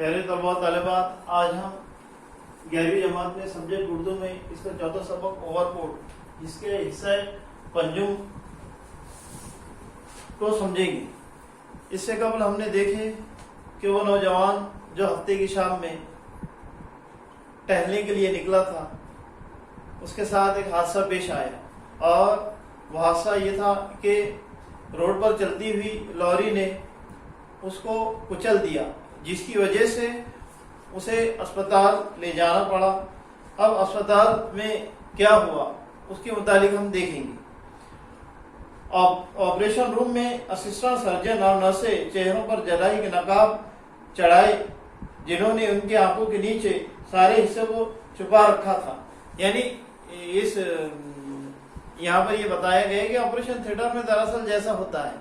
प्यारे तलबा तालिबात, आज हम 11वीं जमात में सब्जेक्ट उर्दू में इसका चौथा सबक ओवरकोट, जिसके हिस्से पंजुम को समझेंगे। इससे कबल हमने देखे कि वो नौजवान जो हफ्ते की शाम में टहलने के लिए निकला था, उसके साथ एक हादसा पेश आया और वह हादसा ये था कि रोड पर चलती हुई लॉरी ने उसको कुचल दिया, जिसकी वजह से उसे अस्पताल ले जाना पड़ा। अब अस्पताल में क्या हुआ उसके मुतालिक हम देखेंगे। ऑपरेशन रूम में असिस्टेंट सर्जन और नर्सें चेहरों पर जराई के नकाब चढ़ाए, जिन्होंने उनके आंखों के नीचे सारे हिस्से को छुपा रखा था। यानी इस यहाँ पर ये बताया गया कि ऑपरेशन थिएटर में दरअसल जैसा होता है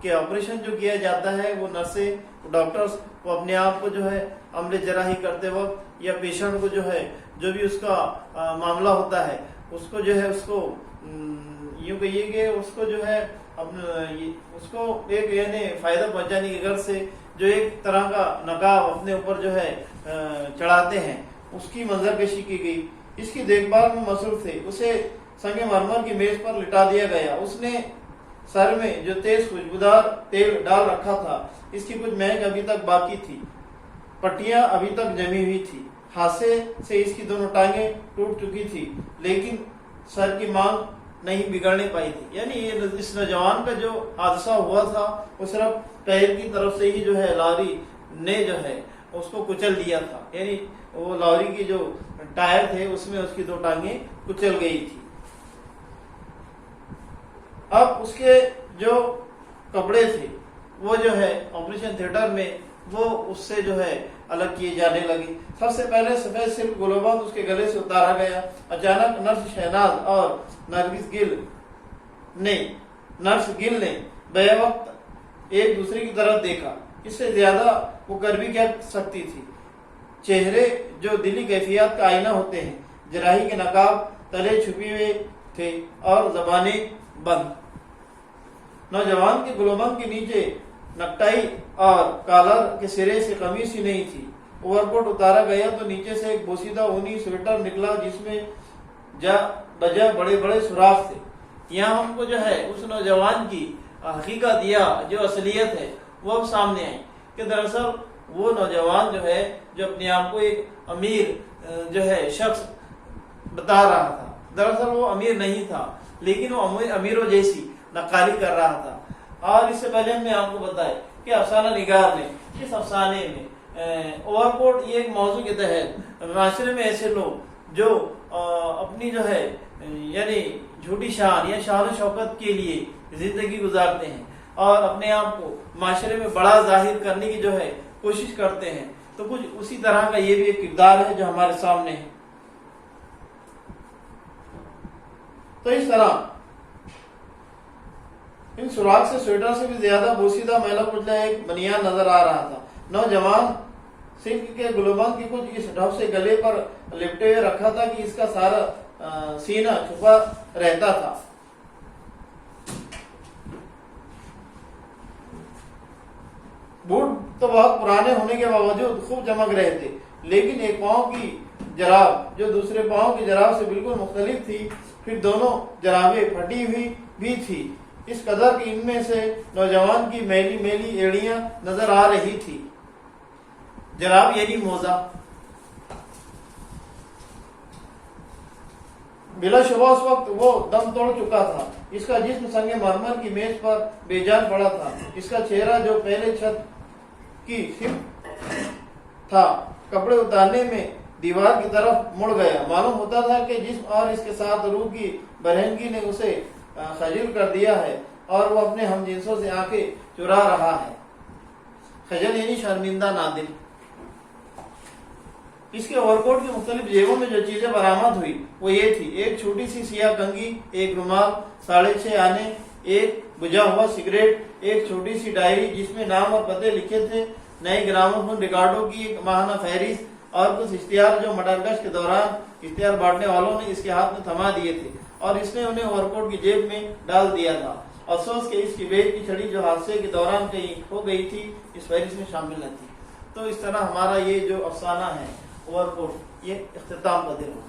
कि ऑपरेशन जो किया जाता है वो नर्सें डॉक्टर्स वो अपने आप को जो है अमले जराही करते वक्त या पेशेंट को जो है जो भी उसका मामला होता है उसको जो है उसको यूँ कहिए कि उसको जो है उसको एक यानी फायदा पहुंचाने की गर्ज से जो एक तरह का नकाब अपने ऊपर जो है चढ़ाते हैं, उसकी मंजरकशी की गई। इसकी देखभाल में मसरूफ थे। उसे संगे मरमर की मेज पर लिटा दिया गया। उसने सर में जो तेज खुशबूदार तेल डाल रखा था, इसकी कुछ महक अभी तक बाकी थी, पट्टियां अभी तक जमी हुई थी। हादसे से इसकी दोनों टांगें टूट चुकी थी, लेकिन सर की मांग नहीं बिगड़ने पाई थी। यानी ये इस नौजवान का जो हादसा हुआ था वो सिर्फ पैर की तरफ से ही जो है लॉरी ने जो है उसको कुचल दिया था। यानी वो लॉरी की जो टायर थे उसमें उसकी दो टांगें कुचल गई थी। अब उसके जो कपड़े थे वो जो है ऑपरेशन थिएटर में वो उससे जो है अलग किए जाने लगे। सबसे पहले सफेद सिल्क गुलबंद उसके गले से उतारा गया। अचानक नर्स गिल ने बेवक्त एक दूसरे की तरफ देखा। इससे ज्यादा वो कर भी क्या सकती थी। चेहरे जो दिली कैफियत का आईना होते हैं, जराही के नकाब तले छुपे हुए थे और जबानें बंद। नौजवान के गुलबंद के नीचे नकटाई और कॉलर के सिरे से कमीज ही नहीं थी। ओवरकोट उतारा गया तो नीचे से एक बोसीदा ऊनी स्वेटर निकला, जिसमें बजा बड़े बड़े सुराख थे। यहाँ हमको जो है उस नौजवान की हकीकत या जो असलियत है वो अब सामने आई कि दरअसल वो नौजवान जो है जो अपने आप को एक अमीर जो है शख्स बता रहा था, दरअसल वो अमीर नहीं था, लेकिन वो अमीरों जैसी नक्काली कर रहा था। और इससे पहले हमने आपको बताया कि अफसाना निगार ने इस अफसाने में ओवरकोट ये एक मौजू के तहत माशरे में ऐसे लोग जो अपनी जो है यानी झूठी शान या शान शौकत के लिए जिंदगी गुजारते हैं और अपने आप को माशरे में बड़ा जाहिर करने की जो है कोशिश करते हैं, तो कुछ उसी तरह का ये भी एक किरदार है जो हमारे सामने है। तो इस तरह इन सुराख से स्वेटर से भी ज्यादा बोसीदा मैला कुचला एक बनियान नजर आ रहा था। नौजवान सिल्क के गुलबंद की कुछ इस ढब से गले पर लिपटे हुए रखा था कि इसका सारा सीना छुपा रहता था। बूट तो बहुत पुराने होने के बावजूद खूब चमक रहे थे, लेकिन एक पांव की जराब जो दूसरे पांव की जराब से बिल्कुल मुख्तलिफ थी। फिर दोनों जराबें फटी हुई भी थी, इस कदर कि इनमें से नौजवान की मैली मैली एड़ियां नजर आ रही थी। जराब यानी मोजा। बिलाशुबा उस वक्त वो दम तोड़ चुका था। इसका जिस्म संगे मरमर की मेज पर बेजान पड़ा था। इसका चेहरा जो पहले छत की सिर्फ था, कपड़े उतारने में दीवार की तरफ मुड़ गया। मालूम होता था कि जिस्म और इसके साथ रूह की बरहनगी ने उसे खजील कर दिया है और वो अपने हमजिंसों से आंखें चुरा रहा है। खजल यानी शर्मिंदा नादिल। इसके ओवरकोट की मुख्तलिफ जेबों में जो चीजें बरामद हुई वो ये थी: एक छोटी सी सियाह कंघी, एक रुमाल, 6.5 आने, एक बुझा हुआ सिगरेट, एक छोटी सी डायरी जिसमें नाम और पते लिखे थे, नए ग्रामोफोन रिकॉर्डों की एक माहाना फहरिस्त और कुछ इश्तिहार जो मडरगश के दौरान इश्तिहार बांटने वालों ने इसके हाथ में थमा दिए थे और इसने उन्हें ओवरकोट की जेब में डाल दिया था। अफसोस के इसकी बेट की छड़ी जो हादसे के दौरान कहीं खो गई थी, इस फहरिस्त में शामिल न थी। तो इस तरह हमारा ये जो अफसाना है ओवरकोट ये इख्तिताम का दिन हुआ।